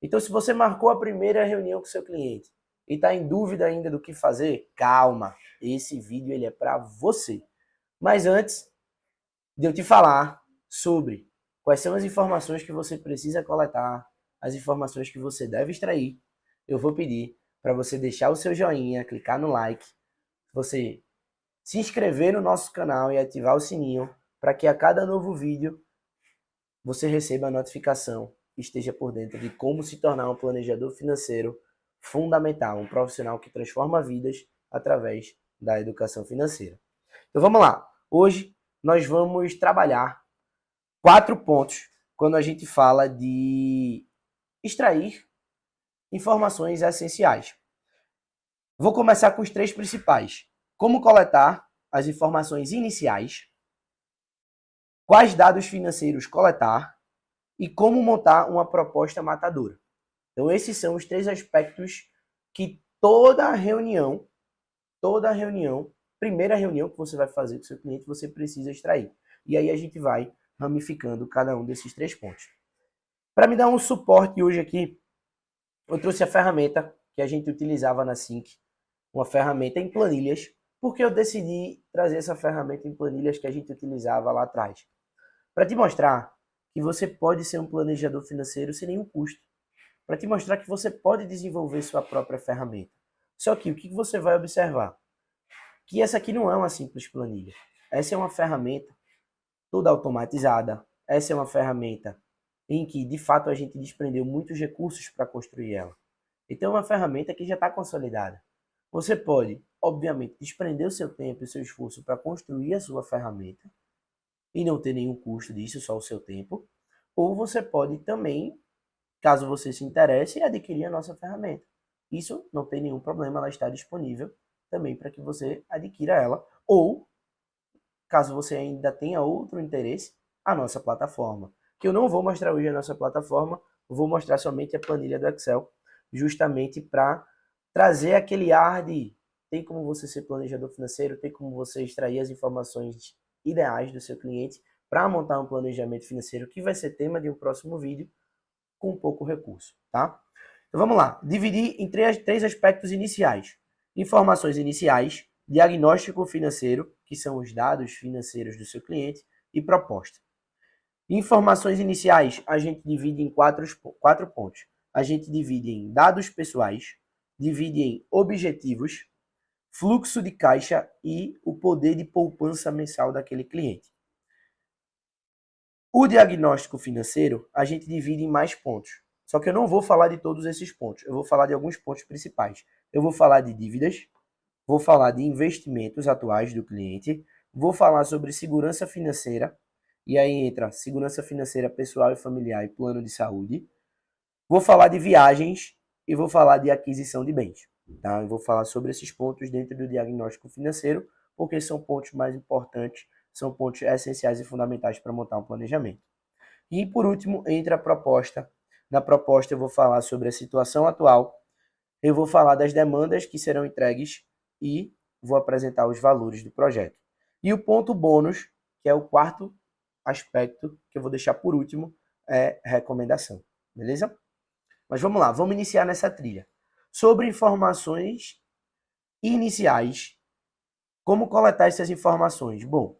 Então, se você marcou a primeira reunião com seu cliente e está em dúvida ainda do que fazer, calma, esse vídeo ele é para você. Mas antes de eu te falar sobre quais são as informações que você precisa coletar, as informações que você deve extrair, eu vou pedir para você deixar o seu joinha, clicar no like, você se inscrever no nosso canal e ativar o sininho para que a cada novo vídeo você receba a notificação e esteja por dentro de como se tornar um planejador financeiro fundamental, um profissional que transforma vidas através da educação financeira. Então vamos lá. Hoje nós vamos trabalhar 4 pontos quando a gente fala de extrair informações essenciais. Vou começar com os 3 principais. Como coletar as informações iniciais, quais dados financeiros coletar e como montar uma proposta matadora. Então esses são os 3 aspectos que toda reunião, primeira reunião que você vai fazer com o seu cliente, você precisa extrair. E aí a gente vai ramificando cada um desses 3 pontos. Para me dar um suporte hoje aqui, eu trouxe a ferramenta que a gente utilizava na Sync, uma ferramenta em planilhas, porque eu decidi trazer essa ferramenta em planilhas que a gente utilizava lá atrás. Para te mostrar que você pode ser um planejador financeiro sem nenhum custo. Para te mostrar que você pode desenvolver sua própria ferramenta. Só que o que você vai observar? Que essa aqui não é uma simples planilha. Essa é uma ferramenta toda automatizada. Essa é uma ferramenta em que, de fato, a gente desprendeu muitos recursos para construir ela. Então, é uma ferramenta que já está consolidada. Você pode, obviamente, desprender o seu tempo e o seu esforço para construir a sua ferramenta e não ter nenhum custo disso, só o seu tempo. Ou você pode também, caso você se interesse, adquirir a nossa ferramenta. Isso não tem nenhum problema, ela está disponível também para que você adquira ela. Ou, caso você ainda tenha outro interesse, a nossa plataforma. Que eu não vou mostrar hoje a nossa plataforma, vou mostrar somente a planilha do Excel, justamente para trazer aquele ar de tem como você ser planejador financeiro, tem como você extrair as informações ideais do seu cliente para montar um planejamento financeiro que vai ser tema de um próximo vídeo com pouco recurso, tá? Então vamos lá, dividir em 3 aspectos iniciais. Informações iniciais, diagnóstico financeiro, que são os dados financeiros do seu cliente, e proposta. Informações iniciais a gente divide em 4 pontos. A gente divide em dados pessoais, divide em objetivos, fluxo de caixa e o poder de poupança mensal daquele cliente. O diagnóstico financeiro a gente divide em mais pontos. Só que eu não vou falar de todos esses pontos. Eu vou falar de alguns pontos principais. Eu vou falar de dívidas, vou falar de investimentos atuais do cliente, vou falar sobre segurança financeira, e aí entra segurança financeira pessoal e familiar e plano de saúde. Vou falar de viagens e vou falar de aquisição de bens. Tá? Eu vou falar sobre esses pontos dentro do diagnóstico financeiro, porque são pontos mais importantes, são pontos essenciais e fundamentais para montar um planejamento. E por último, entra a proposta. Na proposta eu vou falar sobre a situação atual, eu vou falar das demandas que serão entregues e vou apresentar os valores do projeto. E o ponto bônus, que é o 4º aspecto, que eu vou deixar por último, é recomendação. Beleza? Mas vamos lá, vamos iniciar nessa trilha. Sobre informações iniciais, como coletar essas informações? Bom,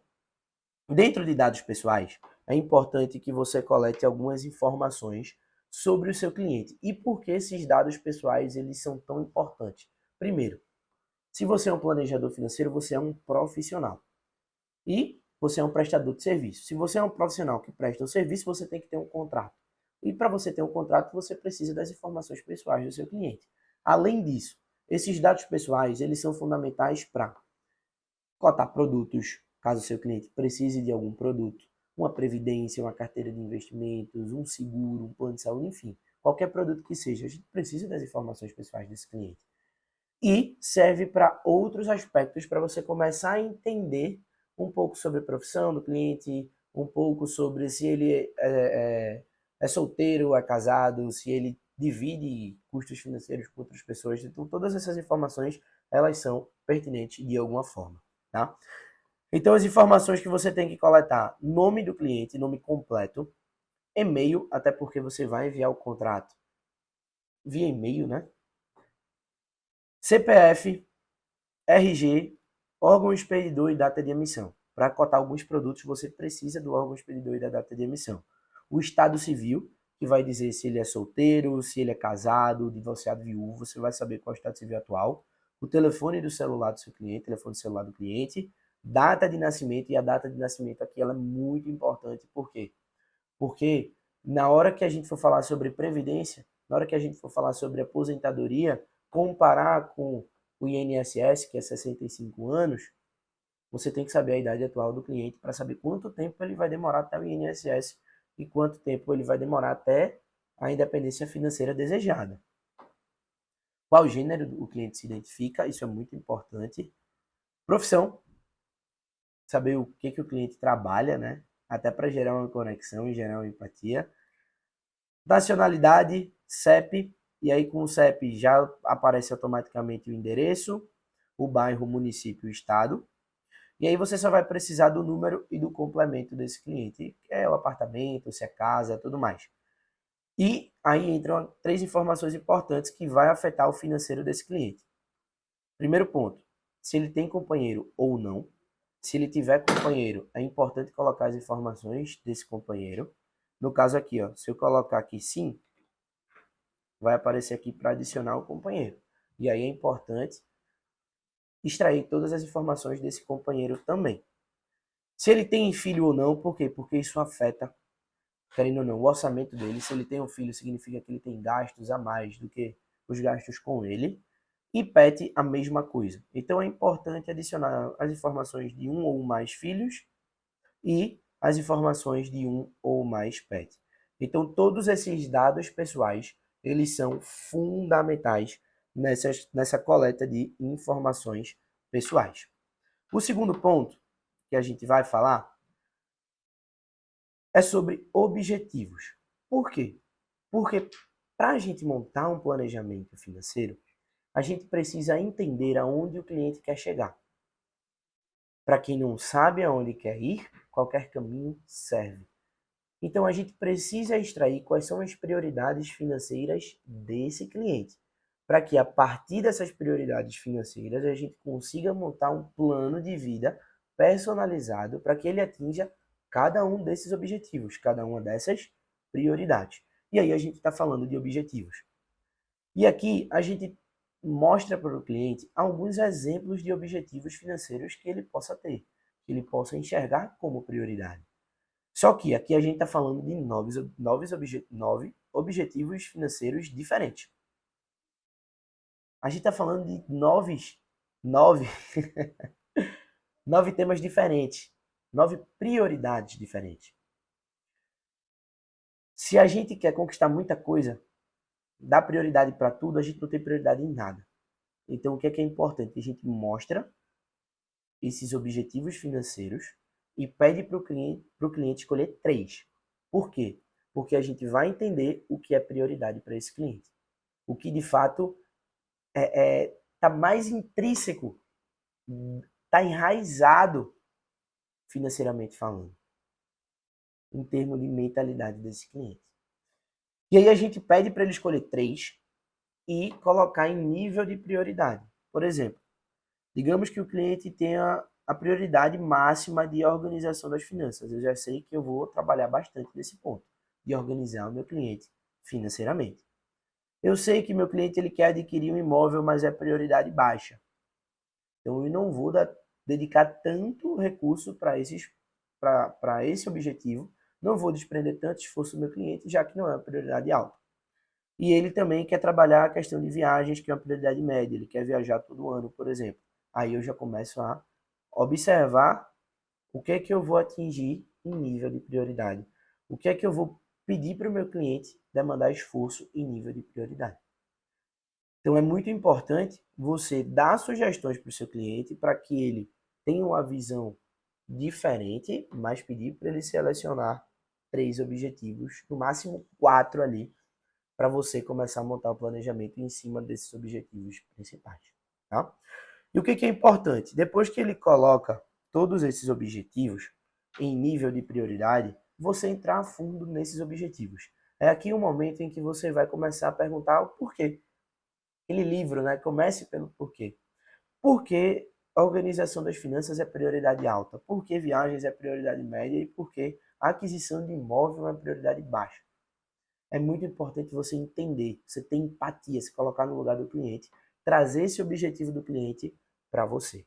dentro de dados pessoais, é importante que você colete algumas informações sobre o seu cliente. E por que esses dados pessoais eles são tão importantes? Primeiro, se você é um planejador financeiro, você é um profissional. E você é um prestador de serviço. Se você é um profissional que presta o serviço, você tem que ter um contrato. E para você ter um contrato, você precisa das informações pessoais do seu cliente. Além disso, esses dados pessoais, eles são fundamentais para cotar produtos, caso o seu cliente precise de algum produto, uma previdência, uma carteira de investimentos, um seguro, um plano de saúde, enfim, qualquer produto que seja, a gente precisa das informações pessoais desse cliente. E serve para outros aspectos para você começar a entender um pouco sobre a profissão do cliente, um pouco sobre se ele é solteiro, é casado, se ele divide custos financeiros com outras pessoas. Então, todas essas informações, elas são pertinentes de alguma forma, tá? Então, as informações que você tem que coletar: nome do cliente, nome completo, e-mail, até porque você vai enviar o contrato via e-mail, né? CPF, RG, órgão expedidor e data de emissão. Para cotar alguns produtos, você precisa do órgão expedidor e da data de emissão. O estado civil, que vai dizer se ele é solteiro, se ele é casado, divorciado, viúvo, você vai saber qual é o estado civil atual. O telefone do celular do seu cliente, telefone do celular do cliente, data de nascimento, e a data de nascimento aqui ela é muito importante. Por quê? Porque na hora que a gente for falar sobre previdência, na hora que a gente for falar sobre aposentadoria, comparar com o INSS, que é 65 anos, você tem que saber a idade atual do cliente para saber quanto tempo ele vai demorar até o INSS e quanto tempo ele vai demorar até a independência financeira desejada. Qual gênero o cliente se identifica, isso é muito importante. Profissão, saber o que o cliente trabalha, né? Até para gerar uma conexão e gerar uma empatia. Nacionalidade, CEP, e aí com o CEP já aparece automaticamente o endereço, o bairro, o município, o estado. E aí você só vai precisar do número e do complemento desse cliente, que é o apartamento, se é casa, tudo mais. E aí entram 3 informações importantes que vai afetar o financeiro desse cliente. Primeiro ponto, se ele tem companheiro ou não. Se ele tiver companheiro, é importante colocar as informações desse companheiro. No caso aqui, ó, se eu colocar aqui sim, vai aparecer aqui para adicionar o companheiro. E aí é importante extrair todas as informações desse companheiro também. Se ele tem filho ou não, por quê? Porque isso afeta, querendo ou não, o orçamento dele. Se ele tem um filho, significa que ele tem gastos a mais do que os gastos com ele. E pet, a mesma coisa. Então é importante adicionar as informações de um ou mais filhos e as informações de um ou mais pets. Então todos esses dados pessoais, eles são fundamentais nessa coleta de informações pessoais. O segundo ponto que a gente vai falar é sobre objetivos. Por quê? Porque para a gente montar um planejamento financeiro, a gente precisa entender aonde o cliente quer chegar. Para quem não sabe aonde quer ir, qualquer caminho serve. Então a gente precisa extrair quais são as prioridades financeiras desse cliente, para que a partir dessas prioridades financeiras a gente consiga montar um plano de vida personalizado para que ele atinja cada um desses objetivos, cada uma dessas prioridades. E aí a gente está falando de objetivos. E aqui a gente mostra para o cliente alguns exemplos de objetivos financeiros que ele possa ter, que ele possa enxergar como prioridade. Só que aqui a gente está falando de 9 objetivos financeiros diferentes. A gente está falando de 9 temas diferentes, 9 prioridades diferentes. Se a gente quer conquistar muita coisa, dar prioridade para tudo, a gente não tem prioridade em nada. Então, o que é importante? A gente mostra esses objetivos financeiros e pede para o cliente escolher 3. Por quê? Porque a gente vai entender o que é prioridade para esse cliente. O que, de fato, está mais intrínseco, está enraizado financeiramente falando, em termos de mentalidade desse cliente. E aí a gente pede para ele escolher 3 e colocar em nível de prioridade. Por exemplo, digamos que o cliente tenha a prioridade máxima de organização das finanças. Eu já sei que eu vou trabalhar bastante nesse ponto, de organizar o meu cliente financeiramente. Eu sei que meu cliente ele quer adquirir um imóvel, mas é prioridade baixa. Então eu não vou dedicar tanto recurso para esse objetivo, não vou desprender tanto esforço do meu cliente, já que não é uma prioridade alta. E ele também quer trabalhar a questão de viagens, que é uma prioridade média, ele quer viajar todo ano, por exemplo. Aí eu já começo a observar o que é que eu vou atingir em nível de prioridade. O que é que eu vou pedir para o meu cliente demandar esforço em nível de prioridade. Então é muito importante você dar sugestões para o seu cliente para que ele tenha uma visão diferente, mas pedir para ele selecionar 3 objetivos, no máximo 4 ali, para você começar a montar o planejamento em cima desses objetivos principais. Tá? E o que é importante? Depois que ele coloca todos esses objetivos em nível de prioridade, você entrar a fundo nesses objetivos. É aqui o momento em que você vai começar a perguntar o porquê. Aquele livro, né? Comece pelo porquê. Por que a organização das finanças é prioridade alta? Por que viagens é prioridade média? E por que a aquisição de imóvel é prioridade baixa? É muito importante você entender, você ter empatia, se colocar no lugar do cliente, trazer esse objetivo do cliente para você.